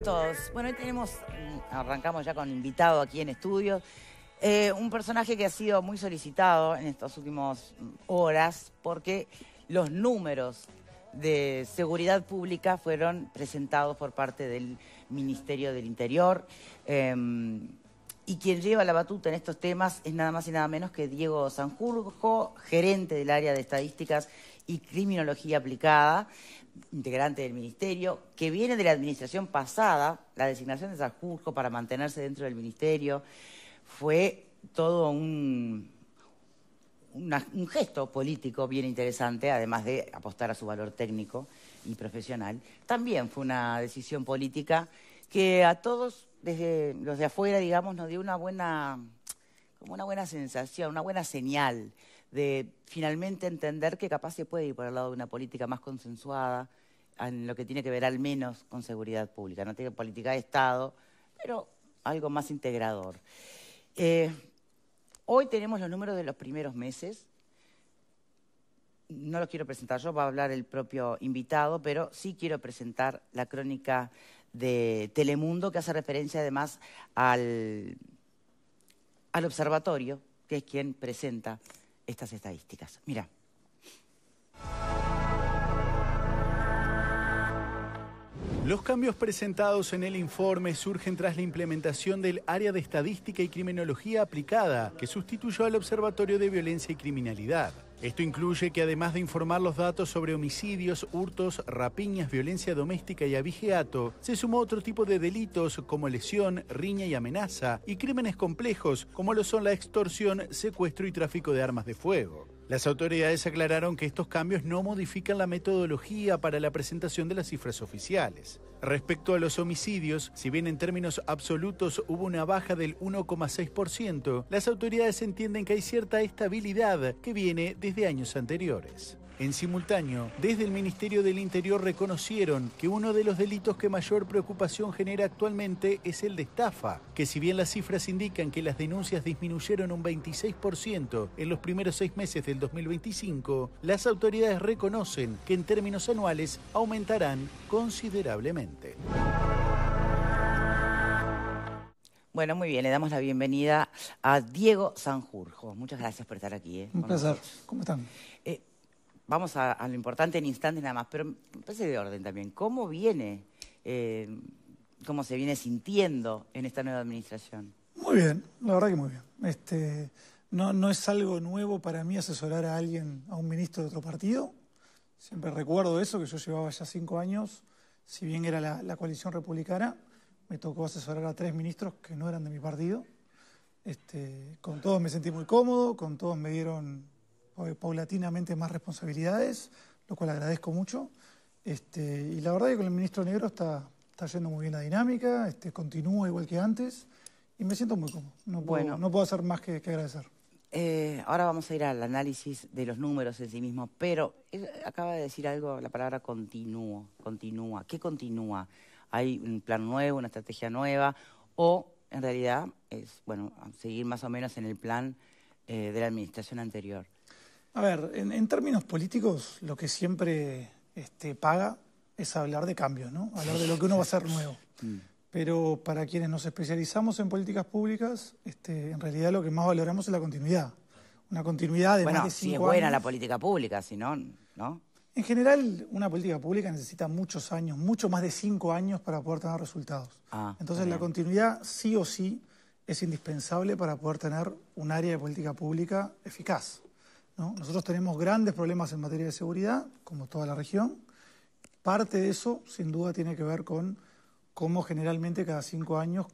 Todos. Bueno, hoy arrancamos ya con invitado aquí en estudio, un personaje que ha sido muy solicitado en estas últimas horas porque los números de seguridad pública fueron presentados por parte del Ministerio del Interior y quien lleva la batuta en estos temas es nada más y nada menos que Diego Sanjurjo, gerente del área de estadísticas y criminología aplicada, integrante del ministerio, que viene de la administración pasada. La designación de Sanjurjo para mantenerse dentro del ministerio fue todo un gesto político bien interesante, además de apostar a su valor técnico y profesional. También fue una decisión política que a todos, desde los de afuera, digamos, nos dio una buena sensación, una buena señal de finalmente entender que capaz se puede ir por el lado de una política más consensuada en lo que tiene que ver al menos con seguridad pública. No tiene política de Estado, pero algo más integrador. Hoy tenemos los números de los primeros meses. No los quiero presentar yo, va a hablar el propio invitado, pero sí quiero presentar la crónica de Telemundo, que hace referencia además al observatorio, que es quien presenta estas estadísticas. Mira. Los cambios presentados en el informe surgen tras la implementación del Área de Estadística y Criminología Aplicada, que sustituyó al Observatorio de Violencia y Criminalidad. Esto incluye que además de informar los datos sobre homicidios, hurtos, rapiñas, violencia doméstica y abigeato, se sumó otro tipo de delitos como lesión, riña y amenaza, y crímenes complejos como lo son la extorsión, secuestro y tráfico de armas de fuego. Las autoridades aclararon que estos cambios no modifican la metodología para la presentación de las cifras oficiales. Respecto a los homicidios, si bien en términos absolutos hubo una baja del 1,6%, las autoridades entienden que hay cierta estabilidad que viene desde años anteriores. En simultáneo, desde el Ministerio del Interior reconocieron que uno de los delitos que mayor preocupación genera actualmente es el de estafa, que si bien las cifras indican que las denuncias disminuyeron un 26% en los primeros 6 meses del 2025, las autoridades reconocen que en términos anuales aumentarán considerablemente. Bueno, muy bien, le damos la bienvenida a Diego Sanjurjo. Muchas gracias por estar aquí. Un placer. ¿Cómo están? Vamos a lo importante en instantes nada más, pero me parece de orden también. ¿Cómo viene, cómo se viene sintiendo en esta nueva administración? Muy bien, la verdad que muy bien. No es algo nuevo para mí asesorar a alguien, a un ministro de otro partido. Siempre recuerdo eso, que yo llevaba ya 5 años, si bien era la coalición republicana, me tocó asesorar a 3 ministros que no eran de mi partido. Con todos me sentí muy cómodo, con todos me dieron paulatinamente más responsabilidades, lo cual agradezco mucho. Y la verdad que con el ministro Negro está yendo muy bien la dinámica, continúa igual que antes y me siento muy cómodo. No puedo hacer más que agradecer. Ahora vamos a ir al análisis de los números en sí mismos, pero acaba de decir algo, la palabra continúa. ¿Qué continúa? ¿Hay un plan nuevo, una estrategia nueva? ¿O en realidad es seguir más o menos en el plan de la administración anterior? A ver, en términos políticos, lo que siempre paga es hablar de cambios, ¿no? Hablar de lo que uno va a hacer nuevo. Pero para quienes nos especializamos en políticas públicas, en realidad lo que más valoramos es la continuidad. Una continuidad de más de 5 años. Si es buena la política pública, si no, ¿no? En general, una política pública necesita muchos años, mucho más de 5 años para poder tener resultados. Entonces la continuidad sí o sí es indispensable para poder tener un área de política pública eficaz, ¿no? Nosotros tenemos grandes problemas en materia de seguridad, como toda la región. Parte de eso, sin duda, tiene que ver con cómo generalmente cada 5 años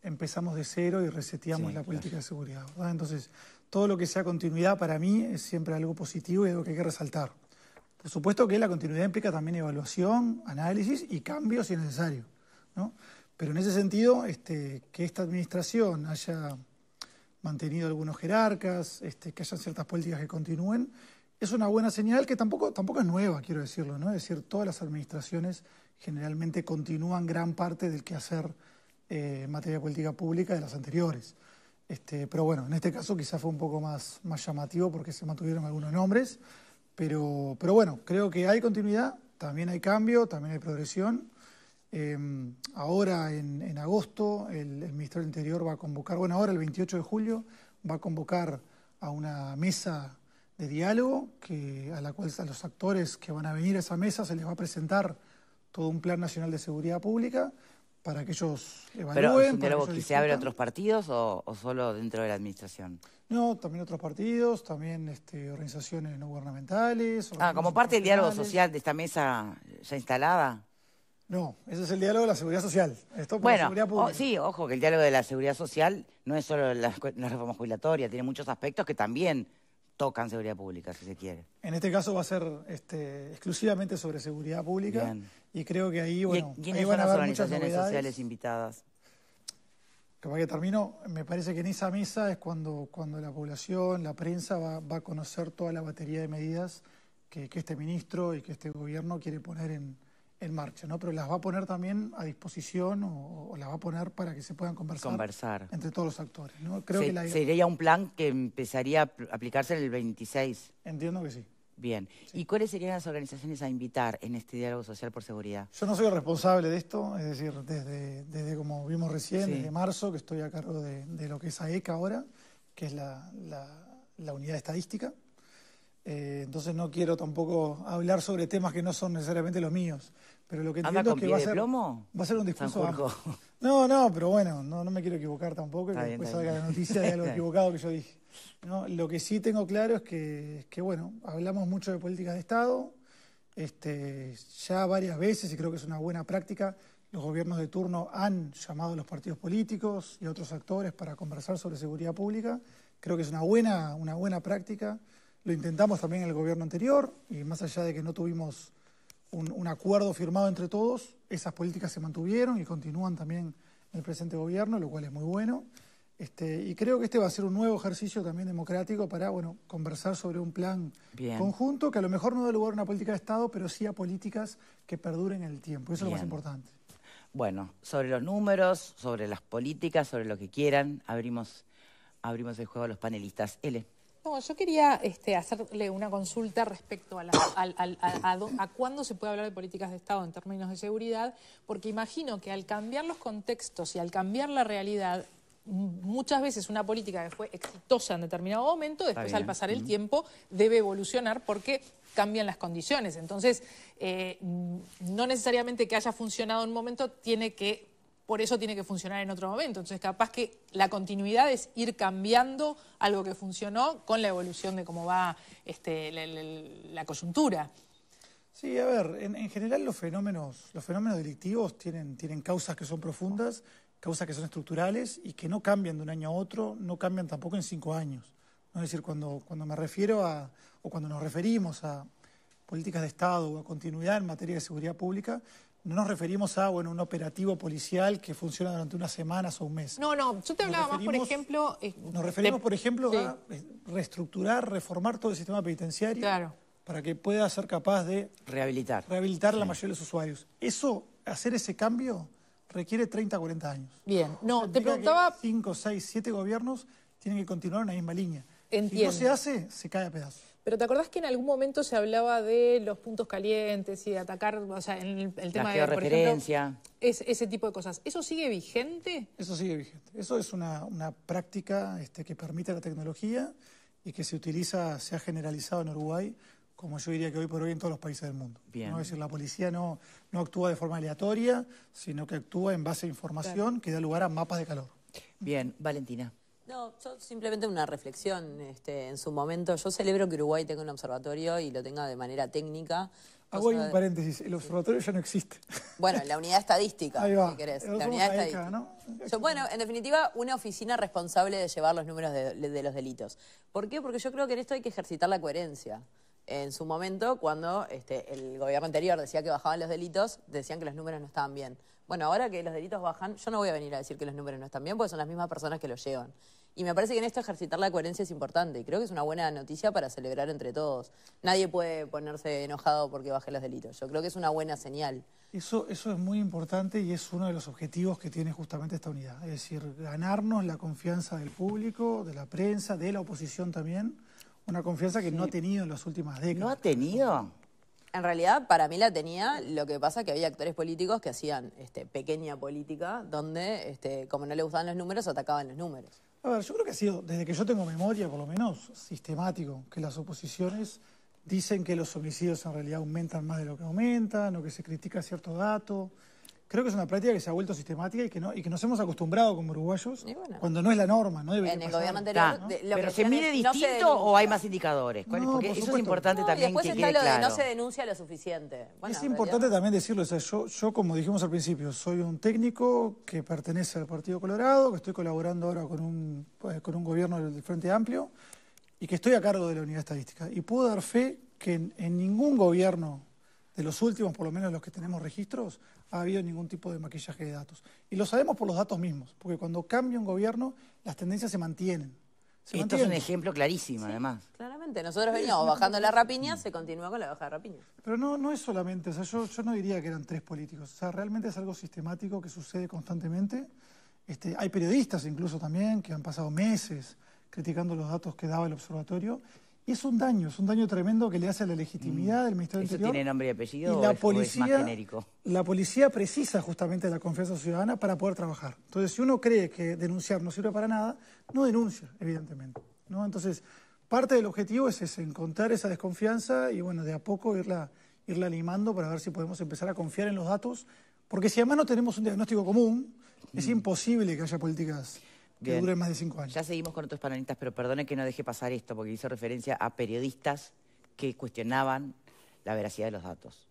empezamos de cero y reseteamos la política de seguridad, ¿verdad? Entonces, todo lo que sea continuidad para mí es siempre algo positivo y algo que hay que resaltar. Por supuesto que la continuidad implica también evaluación, análisis y cambios si es necesario, ¿no? Pero en ese sentido, que esta administración haya mantenido algunos jerarcas, que haya ciertas políticas que continúen, es una buena señal que tampoco es nueva, quiero decirlo, ¿no? Es decir, todas las administraciones generalmente continúan gran parte del quehacer en materia de política pública de las anteriores. Pero bueno, en este caso quizás fue un poco más llamativo porque se mantuvieron algunos nombres, pero bueno, creo que hay continuidad, también hay cambio, también hay progresión. Ahora, en agosto, el Ministerio del Interior va a convocar, bueno, ahora el 28 de julio, va a convocar a una mesa de diálogo a la cual a los actores que van a venir a esa mesa se les va a presentar todo un plan nacional de seguridad pública para que ellos evalúen. ¿Pero es un diálogo que se abre a otros partidos o solo dentro de la administración? No, también otros partidos, también organizaciones no gubernamentales. Como parte del diálogo social de esta mesa ya instalada. No, ese es el diálogo de la seguridad social. Esto por la seguridad pública. Sí, ojo, que el diálogo de la seguridad social no es solo la reforma jubilatoria, tiene muchos aspectos que también tocan seguridad pública, si se quiere. En este caso va a ser exclusivamente sobre seguridad pública. Bien. Y creo que ahí, bueno, ¿Quiénes son las organizaciones sociales invitadas? Capaz que termino, me parece que en esa mesa es cuando la población, la prensa va a conocer toda la batería de medidas que este ministro y que este gobierno quiere poner en marcha, ¿no? Pero las va a poner también a disposición o las va a poner para que se puedan conversar entre todos los actores, ¿no? Creo que sería un plan que empezaría a aplicarse en el 26. Entiendo que sí. Bien. Sí. ¿Y cuáles serían las organizaciones a invitar en este diálogo social por seguridad? Yo no soy el responsable de esto, es decir, desde como vimos recién, desde marzo, que estoy a cargo de lo que es AECA ahora, que es la unidad estadística. Entonces no quiero tampoco hablar sobre temas que no son necesariamente los míos, pero lo que entiendo es que va a ser un discurso amplio. No, pero bueno, no me quiero equivocar tampoco, que después salga la noticia de algo equivocado que yo dije. ¿No? Lo que sí tengo claro es que bueno, hablamos mucho de políticas de Estado, ya varias veces, y creo que es una buena práctica, los gobiernos de turno han llamado a los partidos políticos y a otros actores para conversar sobre seguridad pública. Creo que es una buena práctica. Lo intentamos también en el gobierno anterior, y más allá de que no tuvimos un acuerdo firmado entre todos, esas políticas se mantuvieron y continúan también en el presente gobierno, lo cual es muy bueno. Y creo que este va a ser un nuevo ejercicio también democrático para, bueno, conversar sobre un plan conjunto que a lo mejor no da lugar a una política de Estado, pero sí a políticas que perduren en el tiempo. Eso es lo más importante. Bueno, sobre los números, sobre las políticas, sobre lo que quieran, abrimos el juego a los panelistas. Ele. No, yo quería hacerle una consulta respecto a cuándo se puede hablar de políticas de Estado en términos de seguridad, porque imagino que al cambiar los contextos y al cambiar la realidad, muchas veces una política que fue exitosa en determinado momento, después al pasar el tiempo debe evolucionar porque cambian las condiciones. Entonces, no necesariamente que haya funcionado en un momento por eso tiene que funcionar en otro momento. Entonces, capaz que la continuidad es ir cambiando algo que funcionó con la evolución de cómo va la coyuntura. Sí, a ver, en general los fenómenos delictivos tienen causas que son profundas, causas que son estructurales y que no cambian de un año a otro, no cambian tampoco en 5 años. ¿No? Es decir, cuando me refiero o cuando nos referimos a políticas de Estado o a continuidad en materia de seguridad pública, no nos referimos a un operativo policial que funciona durante unas semanas o un mes. No, yo te hablaba más, por ejemplo... Nos referimos, por ejemplo, a reestructurar, reformar todo el sistema penitenciario para que pueda ser capaz de rehabilitar a la mayoría de los usuarios. Hacer ese cambio requiere 30, 40 años. Bien, te preguntaba... 5, 6, 7 gobiernos tienen que continuar en la misma línea. Entiendo. Si no se hace, se cae a pedazos. Pero ¿te acordás que en algún momento se hablaba de los puntos calientes y de atacar, o sea, en el tema de, por ejemplo, ese tipo de cosas? ¿Eso sigue vigente? Eso sigue vigente. Eso es una práctica que permite la tecnología y que se ha generalizado en Uruguay, como yo diría que hoy por hoy en todos los países del mundo. Bien. ¿No? Es decir, la policía no actúa de forma aleatoria, sino que actúa en base a información que da lugar a mapas de calor. Bien, Valentina. No, yo simplemente una reflexión. En su momento, yo celebro que Uruguay tenga un observatorio y lo tenga de manera técnica. Hago ahí un paréntesis, el observatorio ya no existe. Bueno, la unidad estadística, ahí va. si querés. La unidad estadística. ¿No? Bueno, en definitiva, una oficina responsable de llevar los números de los delitos. ¿Por qué? Porque yo creo que en esto hay que ejercitar la coherencia. En su momento, cuando el gobierno anterior decía que bajaban los delitos, decían que los números no estaban bien. Bueno, ahora que los delitos bajan, yo no voy a venir a decir que los números no están bien, porque son las mismas personas que los llevan. Y me parece que en esto ejercitar la coherencia es importante. Y creo que es una buena noticia para celebrar entre todos. Nadie puede ponerse enojado porque bajen los delitos. Yo creo que es una buena señal. Eso es muy importante y es uno de los objetivos que tiene justamente esta unidad. Es decir, ganarnos la confianza del público, de la prensa, de la oposición también. Una confianza que no ha tenido en las últimas décadas. ¿No ha tenido? En realidad, para mí la tenía, lo que pasa es que había actores políticos que hacían pequeña política, donde, como no le gustaban los números, atacaban los números. A ver, yo creo que ha sido, desde que yo tengo memoria, por lo menos, sistemático, que las oposiciones dicen que los homicidios en realidad aumentan más de lo que aumentan, o que se critica cierto dato. Creo que es una práctica que se ha vuelto sistemática y que nos hemos acostumbrado como uruguayos, cuando no es la norma, no debería En el pasar. gobierno anterior... ¿Pero se mide distinto o hay más indicadores? No, porque eso es importante y también después que está quede lo de claro. no se denuncia lo suficiente. Bueno, Es en importante realidad, también decirlo, o sea, yo, como dijimos al principio, soy un técnico que pertenece al Partido Colorado, que estoy colaborando ahora con un gobierno del Frente Amplio y que estoy a cargo de la unidad estadística. Y puedo dar fe que en ningún gobierno de los últimos, por lo menos los que tenemos registros, ha habido ningún tipo de maquillaje de datos. Y lo sabemos por los datos mismos, porque cuando cambia un gobierno, las tendencias se mantienen. Esto es un ejemplo clarísimo, además. claramente, nosotros veníamos bajando la rapiña, se continúa con la baja de rapiña. Pero no es solamente, o sea, yo no diría que eran 3 políticos, o sea, realmente es algo sistemático que sucede constantemente. Hay periodistas incluso también que han pasado meses criticando los datos que daba el observatorio, y es un daño tremendo que le hace a la legitimidad del Ministerio del ¿Eso Interior. tiene nombre y apellido Y la o es policía, más genérico? La policía precisa justamente de la confianza ciudadana para poder trabajar. Entonces, si uno cree que denunciar no sirve para nada, no denuncia, evidentemente, ¿no? Entonces, parte del objetivo es ese, encontrar esa desconfianza y, bueno, de a poco irla limando para ver si podemos empezar a confiar en los datos, porque si además no tenemos un diagnóstico común, es imposible que haya políticas que duren más de 5 años. Ya seguimos con otros panelistas, pero perdone que no deje pasar esto, porque hizo referencia a periodistas que cuestionaban la veracidad de los datos.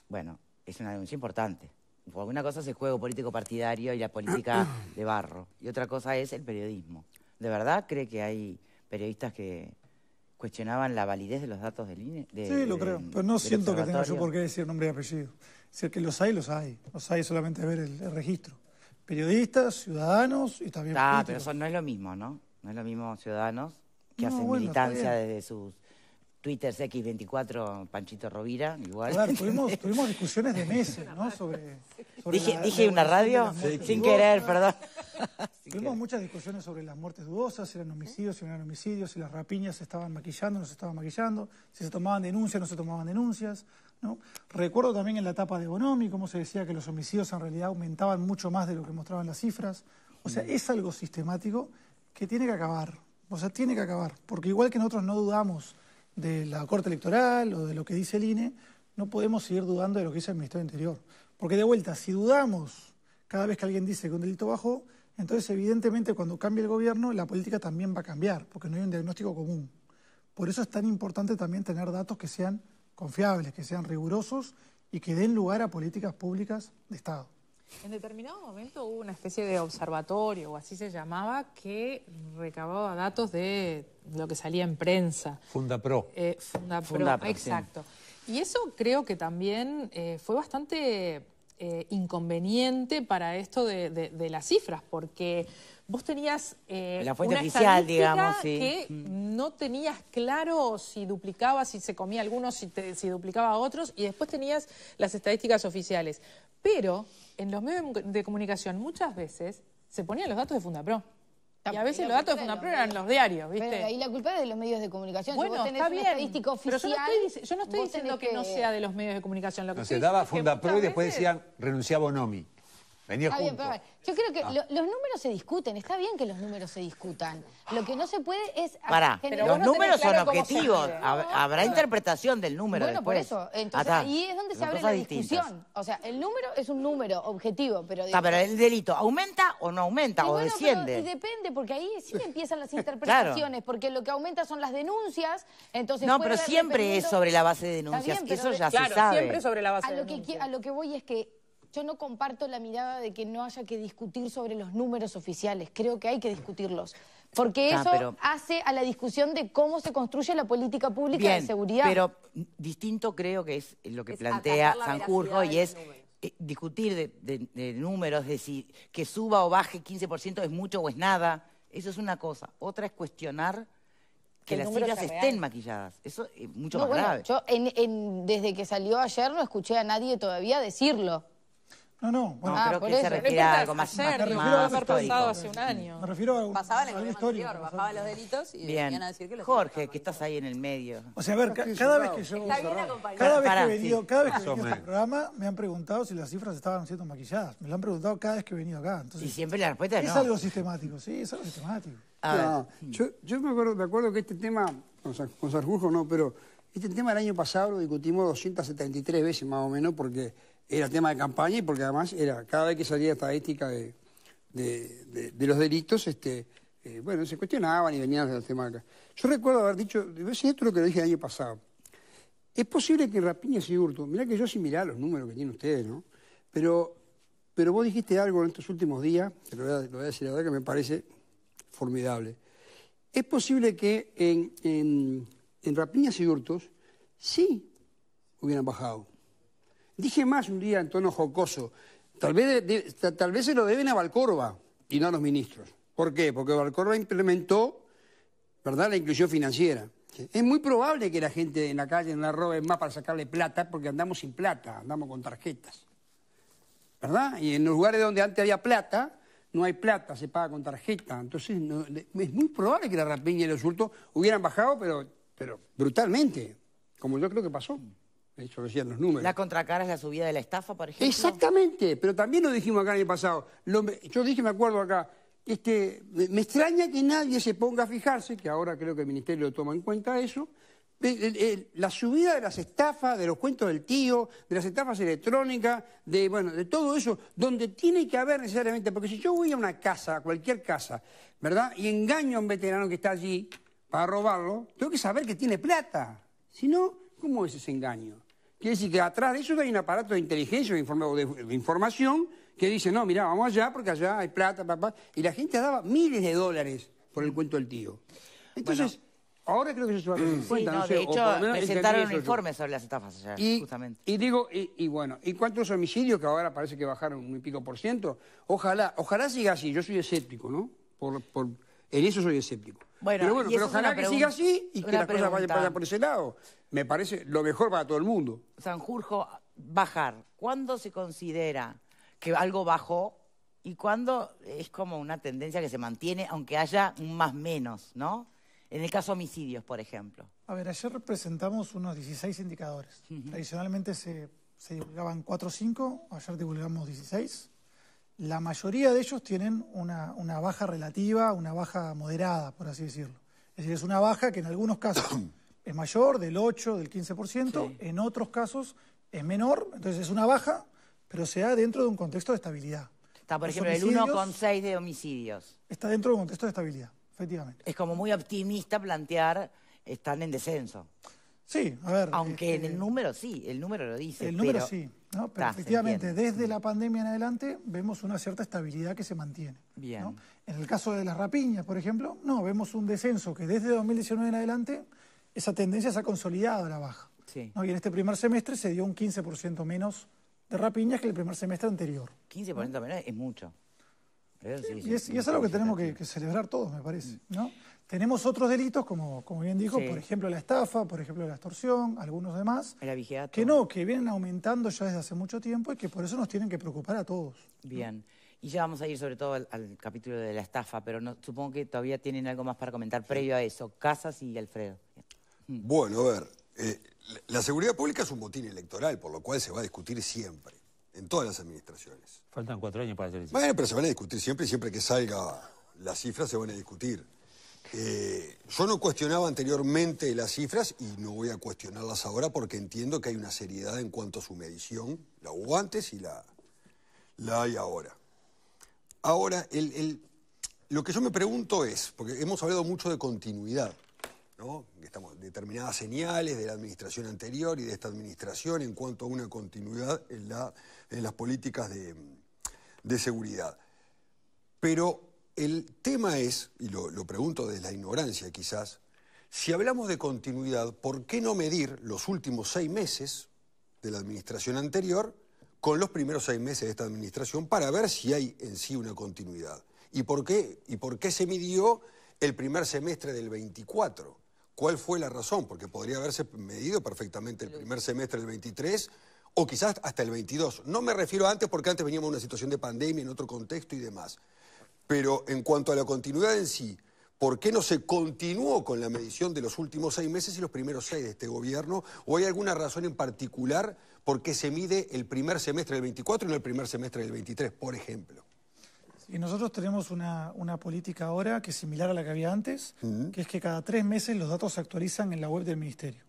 Bueno, es una denuncia importante. Porque una cosa es el juego político partidario y la política de barro, y otra cosa es el periodismo. ¿De verdad cree que hay periodistas que cuestionaban la validez de los datos del INE? Sí, lo creo, pero no siento que tenga yo por qué decir nombre y apellido. Es decir, que los hay, los hay. Los hay solamente ver el registro. Periodistas, ciudadanos y también políticos. Pero eso no es lo mismo, ¿no? No es lo mismo ciudadanos que No, hacen bueno, militancia está bien. desde sus Twitters X24, Panchito Rovira, igual. Claro, tuvimos discusiones de meses, ¿no? Sobre Dije una radio sin querer, perdón. Tuvimos muchas discusiones sobre las muertes dudosas, si eran homicidios, si no eran homicidios, si las rapiñas se estaban maquillando, no se estaban maquillando, si se tomaban denuncias, no se tomaban denuncias, ¿no? Recuerdo también en la etapa de Bonomi cómo se decía que los homicidios en realidad aumentaban mucho más de lo que mostraban las cifras. O sea, es algo sistemático que tiene que acabar. O sea, tiene que acabar. Porque igual que nosotros no dudamos de la Corte Electoral o de lo que dice el INE, no podemos seguir dudando de lo que dice el Ministerio del Interior. Porque de vuelta, si dudamos cada vez que alguien dice que un delito bajó, entonces evidentemente cuando cambie el gobierno la política también va a cambiar, porque no hay un diagnóstico común. Por eso es tan importante también tener datos que sean confiables, que sean rigurosos y que den lugar a políticas públicas de Estado. En determinado momento hubo una especie de observatorio, o así se llamaba, que recababa datos de lo que salía en prensa. Fundapro. Fundapro, exacto. Sí. Y eso creo que también fue bastante inconveniente para esto de las cifras, porque vos tenías la fuente una oficial, digamos, sí. que no tenías claro si duplicaba, si se comía algunos, si duplicaba a otros, y después tenías las estadísticas oficiales. Pero en los medios de comunicación muchas veces se ponían los datos de Fundapro. Y a veces los datos de Fundapro eran los diarios, ¿viste? Pero ahí la culpa es de los medios de comunicación. Bueno, si vos tenés está una bien, estadística oficial, pero yo no estoy diciendo que no sea de los medios de comunicación. Lo que Se daba Fundapro y después veces... decían renunciaba Bonomi. Venía está junto. bien, pero yo creo que los números se discuten, está bien que los números se discutan. Lo que no se puede es... Pero los números son objetivos, habrá interpretación del número bueno, después. por eso, entonces ahí es donde se abre la discusión. O sea, el número es un número objetivo, pero... pero el delito, ¿aumenta o no aumenta o desciende? Y depende, porque ahí sí empiezan las interpretaciones, porque lo que aumenta son las denuncias, entonces... No, pero siempre es sobre la base de denuncias, que eso ya se sabe. Siempre sobre la base de denuncias. A lo que voy es que yo no comparto la mirada de que no haya que discutir sobre los números oficiales. Creo que hay que discutirlos. Porque eso hace a la discusión de cómo se construye la política pública de seguridad. Pero distinto creo que es lo que plantea Sanjurjo y es discutir de números, de si que suba o baje 15% es mucho o es nada. Eso es una cosa. Otra es cuestionar que las cifras estén maquilladas. Eso es mucho más grave. Yo desde que salió ayer no escuché a nadie todavía decirlo. No, bueno, creo que se refiere a algo más haber pasado hace un año. Me refiero a pasaba en el gobierno anterior, bajaban los delitos y bien. venían a decir que los Jorge, que estás ahí en el medio. O sea, a ver, cada vez que yo... Cada vez que he venido a este programa me han preguntado si las cifras estaban siendo maquilladas. Me lo han preguntado cada vez que he venido acá. Entonces, y siempre la respuesta es no. Es algo sistemático, sí, es algo sistemático. No, yo me acuerdo que este tema, con Sanjurjo no, pero este tema el año pasado lo discutimos 273 veces más o menos porque era tema de campaña y porque además era cada vez que salía estadística de los delitos, bueno, se cuestionaban y venían los temas acá. Yo recuerdo haber dicho, esto es lo que lo dije el año pasado, es posible que rapiñas y hurto, mirá que yo sí mirá los números que tienen ustedes, ¿no? Pero vos dijiste algo en estos últimos días, que lo voy a decir ahora, que me parece formidable. Es posible que en rapiñas y hurtos sí hubieran bajado. Dije más un día en tono jocoso, tal vez se lo deben a Valcórdoba y no a los ministros. ¿Por qué? Porque Valcórdoba implementó, ¿verdad?, la inclusión financiera. Es muy probable que la gente en la calle no la robe más para sacarle plata porque andamos sin plata, andamos con tarjetas. ¿Verdad? Y en los lugares donde antes había plata, no hay plata, se paga con tarjeta. Entonces es muy probable que la rapiña y los hurtos hubieran bajado, pero brutalmente, como yo creo que pasó. Eso decían los números. ¿La contracara es la subida de la estafa, por ejemplo? Exactamente, pero también lo dijimos acá en el pasado. Yo dije, me acuerdo acá, me extraña que nadie se ponga a fijarse, que ahora creo que el Ministerio lo toma en cuenta eso, la subida de las estafas, de los cuentos del tío, de las estafas electrónicas, de todo eso, donde tiene que haber necesariamente, porque si yo voy a una casa, a cualquier casa, ¿verdad?, y engaño a un veterano que está allí para robarlo, tengo que saber que tiene plata. Si no, ¿cómo es ese engaño? Quiere decir que atrás de eso hay un aparato de inteligencia o de información que dice, no, mirá, vamos allá porque allá hay plata, papá. Y la gente daba miles de dólares por el cuento del tío. Entonces, ahora creo que eso se va a tener en cuenta. Sí, no, sé, de hecho, presentaron un eso, informe sobre las estafas allá, justamente. Y digo, bueno, ¿y cuántos homicidios que ahora parece que bajaron un y pico %? Ojalá siga así. Yo soy escéptico, ¿no? En eso soy escéptico. Pero ojalá que siga así y que las cosas vayan por ese lado. Me parece lo mejor para todo el mundo. Sanjurjo, bajar. ¿Cuándo se considera que algo bajó y cuándo es como una tendencia que se mantiene, aunque haya un más menos, ¿no? En el caso de homicidios, por ejemplo. A ver, ayer presentamos unos 16 indicadores. Tradicionalmente se divulgaban 4 o 5, ayer divulgamos 16. La mayoría de ellos tienen una baja relativa, una baja moderada, por así decirlo. Es decir, es una baja que en algunos casos es mayor, del 8, del 15%, sí. En otros casos es menor, entonces es una baja, pero se da dentro de un contexto de estabilidad. Está, por ejemplo, el 1,6 de homicidios. Está dentro de un contexto de estabilidad, efectivamente. Es como muy optimista plantear, están en descenso. Sí, a ver... Aunque en el número sí, el número lo dice. El número sí, ¿no? Pero efectivamente, desde la pandemia en adelante vemos una cierta estabilidad que se mantiene. Bien. ¿no? En el caso de las rapiñas, por ejemplo, no, vemos un descenso que desde 2019 en adelante esa tendencia se ha consolidado a la baja. Sí. ¿no? Y en este primer semestre se dio un 15% menos de rapiñas que el primer semestre anterior. 15% menos es mucho. Sí, y es algo que tenemos que celebrar todos, me parece, ¿no? Tenemos otros delitos, como bien dijo, por ejemplo la estafa, por ejemplo la extorsión, algunos demás, que vienen aumentando ya desde hace mucho tiempo y que por eso nos tienen que preocupar a todos. Bien, y ya vamos a ir sobre todo al capítulo de la estafa, pero supongo que todavía tienen algo más para comentar previo a eso. Casas y Alfredo. Bueno, a ver, la seguridad pública es un botín electoral, por lo cual se va a discutir siempre, en todas las administraciones. Faltan 4 años para hacer eso. Bueno, pero se van a discutir siempre y siempre que salga las cifras se van a discutir. Yo no cuestionaba anteriormente las cifras y no voy a cuestionarlas ahora porque entiendo que hay una seriedad en cuanto a su medición. La hubo antes y la hay ahora. Ahora, lo que yo me pregunto es, porque hemos hablado mucho de continuidad, ¿no? Estamos determinadas señales de la administración anterior y de esta administración en cuanto a una continuidad en las políticas de seguridad. Pero el tema es, y lo pregunto desde la ignorancia quizás, si hablamos de continuidad, ¿por qué no medir los últimos 6 meses de la administración anterior con los primeros 6 meses de esta administración para ver si hay en sí una continuidad? ¿Y por qué se midió el primer semestre del 24? ¿Cuál fue la razón? Porque podría haberse medido perfectamente el primer semestre del 23 o quizás hasta el 22. No me refiero a antes porque antes veníamos de una situación de pandemia, en otro contexto y demás. Pero en cuanto a la continuidad en sí, ¿por qué no se continuó con la medición de los últimos 6 meses y los primeros 6 de este gobierno? ¿O hay alguna razón en particular por qué se mide el primer semestre del 24 y no el primer semestre del 23, por ejemplo? Y nosotros tenemos una política ahora que es similar a la que había antes, que es que cada 3 meses los datos se actualizan en la web del Ministerio.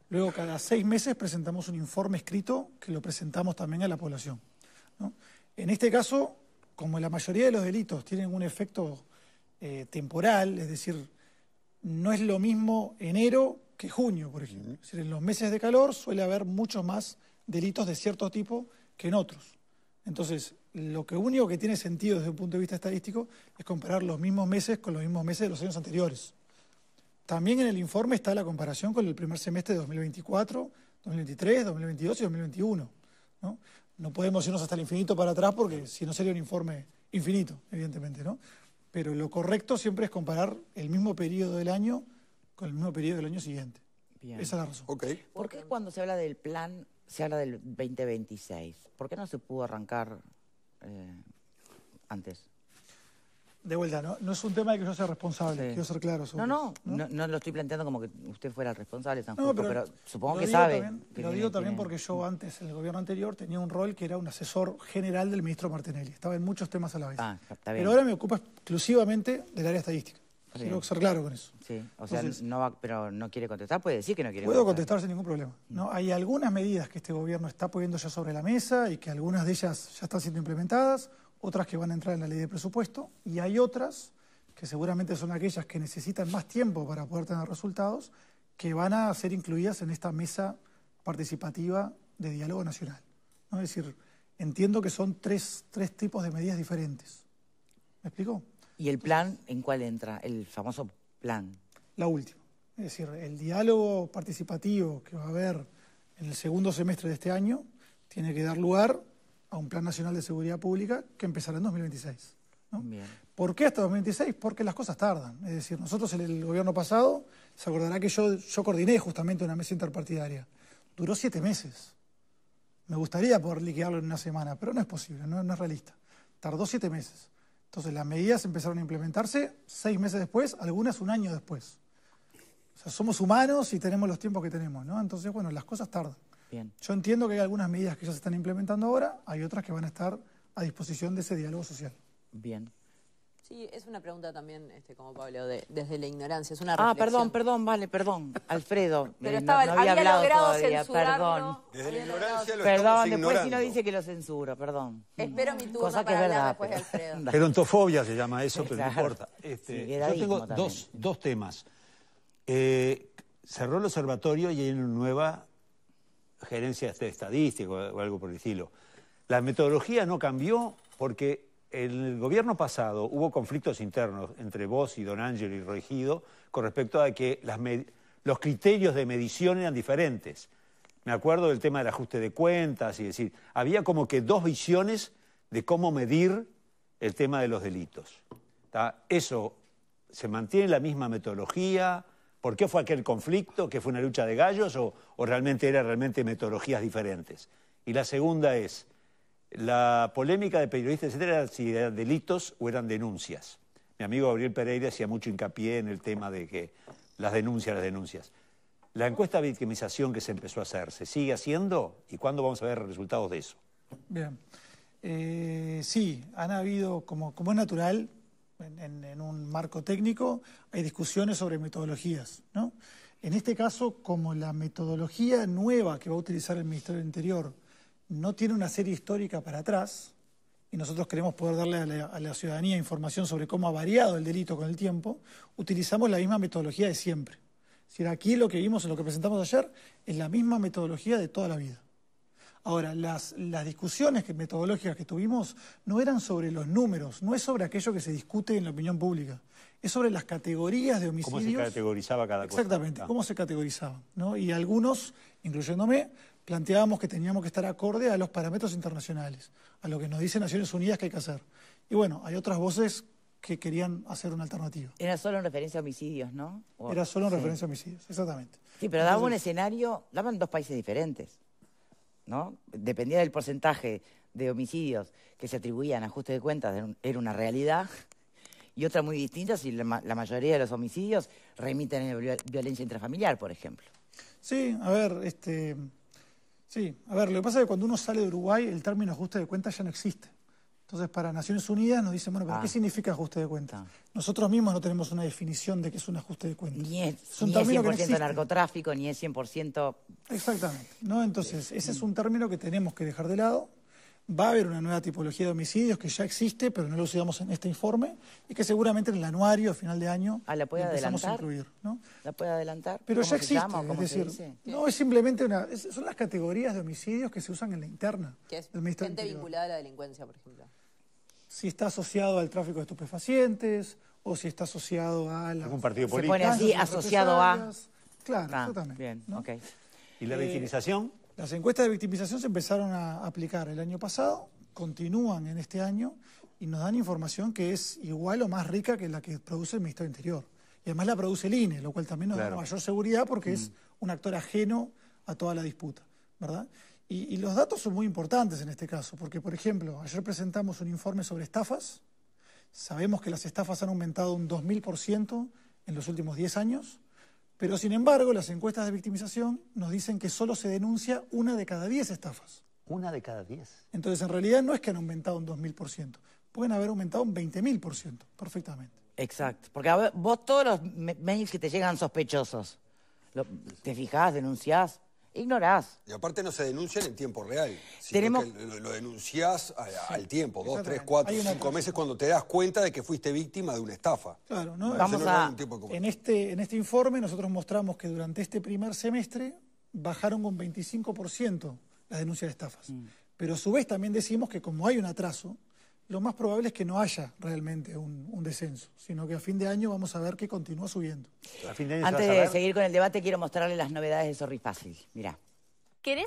Luego, cada 6 meses presentamos un informe escrito que lo presentamos también a la población, ¿no? En este caso, como la mayoría de los delitos tienen un efecto temporal, es decir, no es lo mismo enero que junio, por ejemplo. Es decir, en los meses de calor suele haber muchos más delitos de cierto tipo que en otros. Entonces, lo único que tiene sentido desde un punto de vista estadístico es comparar los mismos meses con los mismos meses de los años anteriores. También en el informe está la comparación con el primer semestre de 2024, 2023, 2022 y 2021, ¿no? No podemos irnos hasta el infinito para atrás porque si no sería un informe infinito, evidentemente, ¿no? Pero lo correcto siempre es comparar el mismo periodo del año con el mismo periodo del año siguiente. Bien. Esa es la razón. Okay. ¿Por qué cuando se habla del plan se habla del 2026? ¿Por qué no se pudo arrancar antes? De vuelta, no es un tema de que yo sea responsable, Sí. quiero ser claro sobre No lo estoy planteando como que usted fuera el responsable, San Justo, pero supongo que sabe. Lo digo también porque yo antes, en el gobierno anterior, tenía un rol que era un asesor general del ministro Martinelli. Estaba en muchos temas a la vez. Ah, está bien. Pero ahora me ocupo exclusivamente del área estadística. Bien. Quiero ser claro con eso. Sí, o sea, Entonces, pero no quiere contestar, puede decir que no quiere puedo contestar sin ningún problema, ¿no? Hay algunas medidas que este gobierno está poniendo ya sobre la mesa y que algunas de ellas ya están siendo implementadas, otras que van a entrar en la ley de presupuesto, y hay otras que seguramente son aquellas que necesitan más tiempo para poder tener resultados, que van a ser incluidas en esta mesa participativa de diálogo nacional, ¿no? Es decir, entiendo que son tres tipos de medidas diferentes. ¿Me explico? ¿Y el plan en cuál entra? El famoso plan. La última. Es decir, el diálogo participativo que va a haber en el segundo semestre de este año tiene que dar lugar a un Plan Nacional de Seguridad Pública que empezará en 2026, ¿no? Bien. ¿Por qué hasta 2026? Porque las cosas tardan. Es decir, nosotros en el gobierno pasado, se acordará que yo coordiné justamente una mesa interpartidaria. Duró 7 meses. Me gustaría poder liquidarlo en una semana, pero no es posible, no es realista. Tardó 7 meses. Entonces las medidas empezaron a implementarse 6 meses después, algunas un año después. O sea, somos humanos y tenemos los tiempos que tenemos, ¿no? Entonces, bueno, las cosas tardan. Bien. Yo entiendo que hay algunas medidas que ya se están implementando ahora, hay otras que van a estar a disposición de ese diálogo social. Bien. Sí, es una pregunta también, como Pablo, desde la ignorancia, es una reflexión. Perdón, Alfredo. Pero no había hablado todavía, perdón. Desde la ignorancia lo Perdón, estamos después ignorando. si no dice que lo censuro, perdón. Espero mi turno Cosa que para es hablar verdad, después de Alfredo. Gerontofobia se llama eso, pero no Claro. importa. Sí, Yo tengo también. dos temas. Cerró el observatorio y hay una nueva gerencia estadística o algo por el estilo. La metodología no cambió porque en el gobierno pasado hubo conflictos internos entre vos y don Ángelo y Regido con respecto a que los criterios de medición eran diferentes. Me acuerdo del tema del ajuste de cuentas y decir, había como que dos visiones de cómo medir el tema de los delitos. Eso se mantiene la misma metodología. ¿Por qué fue aquel conflicto? ¿Que fue una lucha de gallos o realmente eran metodologías diferentes? Y la segunda es, la polémica de periodistas, etcétera, era si eran delitos o eran denuncias. Mi amigo Gabriel Pereira hacía mucho hincapié en el tema de que las denuncias. La encuesta de victimización que se empezó a hacer, ¿se sigue haciendo? ¿Y cuándo vamos a ver resultados de eso? Bien. Sí, han habido, como es natural, en un marco técnico, hay discusiones sobre metodologías, ¿no? En este caso, como la metodología nueva que va a utilizar el Ministerio del Interior no tiene una serie histórica para atrás, y nosotros queremos poder darle a la ciudadanía información sobre cómo ha variado el delito con el tiempo, utilizamos la misma metodología de siempre. Es decir, aquí lo que vimos en lo que presentamos ayer es la misma metodología de toda la vida. Ahora, las discusiones metodológicas que tuvimos no eran sobre los números, no es sobre aquello que se discute en la opinión pública, es sobre las categorías de homicidios. ¿Cómo se categorizaba cada cosa? Exactamente, cómo se categorizaban, ¿no? Y algunos, incluyéndome, planteábamos que teníamos que estar acorde a los parámetros internacionales, a lo que nos dice Naciones Unidas que hay que hacer. Y bueno, hay otras voces que querían hacer una alternativa. Era solo en referencia a homicidios, ¿no? Era solo en referencia a homicidios, exactamente. Sí, pero daba un escenario, daban dos países diferentes. ¿no? Dependía del porcentaje de homicidios que se atribuían a ajuste de cuentas, era una realidad, y otra muy distinta si la mayoría de los homicidios remiten a violencia intrafamiliar, por ejemplo. Sí, a ver, lo que pasa es que cuando uno sale de Uruguay, el término ajuste de cuentas ya no existe. Entonces, para Naciones Unidas nos dicen, bueno, ¿pero qué significa ajuste de cuentas? Nosotros mismos no tenemos una definición de qué es un ajuste de cuentas. Ni es 100% narcotráfico, ni es 100%... Exactamente, ¿no? Entonces, ese es un término que tenemos que dejar de lado. Va a haber una nueva tipología de homicidios que ya existe, pero no lo usamos en este informe, y que seguramente en el anuario a final de año ¿la puede empezamos adelantar? A incluir, ¿no? ¿La puede adelantar? Pero ya existe, ¿Cómo es decir, no es simplemente son las categorías de homicidios que se usan en la interna. Que es del Ministerio gente Interior. vinculada a la delincuencia, por ejemplo. Si está asociado al tráfico de estupefacientes, o si está asociado a algún partido político. Se pone así, asociado a... Claro, exactamente. Bien, ¿no? ok. ¿Y la victimización? Las encuestas de victimización se empezaron a aplicar el año pasado, continúan en este año y nos dan información que es igual o más rica que la que produce el Ministerio del Interior. Y además la produce el INE, lo cual también nos da mayor seguridad porque es un actor ajeno a toda la disputa, ¿verdad? Y los datos son muy importantes en este caso, porque, por ejemplo, ayer presentamos un informe sobre estafas. Sabemos que las estafas han aumentado un 2000% en los últimos 10 años, pero sin embargo las encuestas de victimización nos dicen que solo se denuncia 1 de cada 10 estafas. 1 de cada 10. Entonces, en realidad no es que han aumentado un 2000%, pueden haber aumentado un 20.000%, perfectamente. Exacto, porque a ver, vos todos los mails que te llegan sospechosos, ¿te fijás, denunciás? Ignorás. Y aparte no se denuncian en tiempo real, sino Tenemos... que lo denunciás al tiempo, 2, 3, 4, 5 meses cuando te das cuenta de que fuiste víctima de una estafa. Claro, ¿no? En este informe nosotros mostramos que durante este primer semestre bajaron un 25% las denuncias de estafas. Pero a su vez también decimos que como hay un atraso, lo más probable es que no haya realmente un descenso, sino que a fin de año vamos a ver que continúa subiendo. Antes de seguir con el debate, quiero mostrarles las novedades de Sorry Fácil. Mirá. ¿Querés